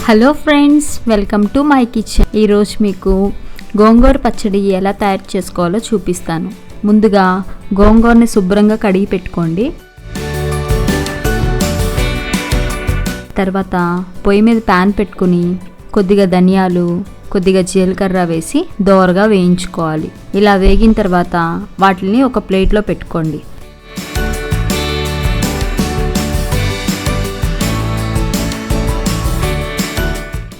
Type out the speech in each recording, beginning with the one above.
Hello friends, welcome to my kitchen. ఈరోజు మీకు గోంగూర పచ్చడి ఎలా తయారు చేసుకోవాలో చూపిస్తాను. ముందుగా గోంగూరని శుభ్రంగా కడిగి పెట్టుకోండి. తర్వాత పొయ్యి మీద ప్యాన్ పెట్టుకుని కొద్దిగా ధనియాలు, కొద్దిగా జీలకర్ర వేసి దోరగా వేయించుకోవాలి. ఇలా వేగిన తర్వాత వాటిని ఒక ప్లేట్లో పెట్టుకోండి.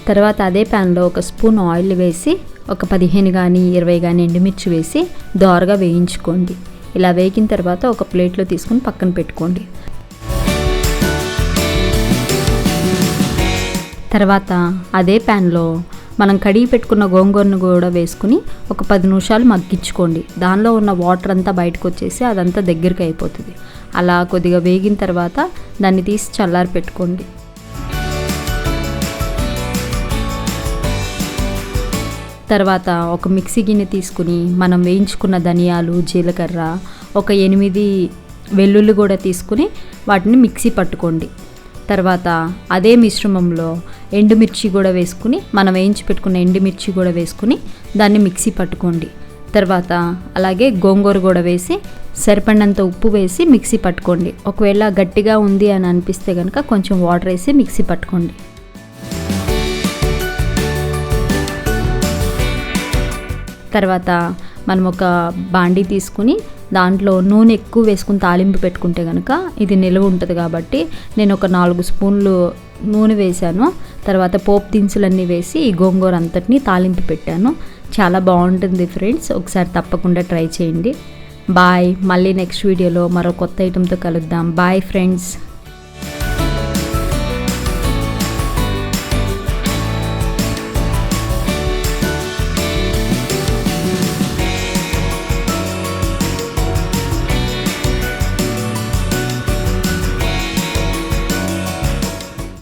తర్వాత అదే ప్యాన్లో ఒక స్పూన్ ఆయిల్ వేసి ఒక 15 కానీ 20 కానీ ఎండుమిర్చి వేసి దోరగా వేయించుకోండి. ఇలా వేగిన తర్వాత ఒక ప్లేట్లో తీసుకుని పక్కన పెట్టుకోండి. తర్వాత అదే ప్యాన్లో మనం కడిగి పెట్టుకున్న గోంగూరను కూడా వేసుకుని ఒక 10 నిమిషాలు మగ్గించుకోండి. దానిలో ఉన్న వాటర్ అంతా బయటకు వచ్చేసి అదంతా దగ్గరికి అయిపోతుంది. అలా కొద్దిగా వేగిన తర్వాత దాన్ని తీసి చల్లారి పెట్టుకోండి. తర్వాత ఒక మిక్సీ గిన్నె తీసుకుని మనం వేయించుకున్న ధనియాలు, జీలకర్ర, ఒక 8 వెల్లుల్లి కూడా తీసుకుని వాటిని మిక్సీ పట్టుకోండి. తర్వాత అదే మిశ్రమంలో ఎండుమిర్చి కూడా వేసుకుని మనం వేయించి పెట్టుకున్న ఎండుమిర్చి కూడా వేసుకుని దాన్ని మిక్సీ పట్టుకోండి. తర్వాత అలాగే గోంగూర కూడా వేసి సరిపడినంత ఉప్పు వేసి మిక్సీ పట్టుకోండి. ఒకవేళ గట్టిగా ఉంది అని అనిపిస్తే కనుక కొంచెం వాటర్ వేసి మిక్సీ పట్టుకోండి. తర్వాత మనం ఒక బాండీ తీసుకుని దాంట్లో నూనె ఎక్కువ వేసుకుని తాలింపు పెట్టుకుంటే కనుక ఇది నిలువ ఉంటుంది కాబట్టి నేను ఒక 4 స్పూన్లు నూనె వేశాను. తర్వాత పోపు దినుసులన్నీ వేసి ఈ గోంగూర అంతటిని తాలింపు పెట్టాను. చాలా బాగుంటుంది ఫ్రెండ్స్, ఒకసారి తప్పకుండా ట్రై చేయండి. బాయ్. మళ్ళీ నెక్స్ట్ వీడియోలో మరో కొత్త ఐటెంతో కలుద్దాం. Bye friends.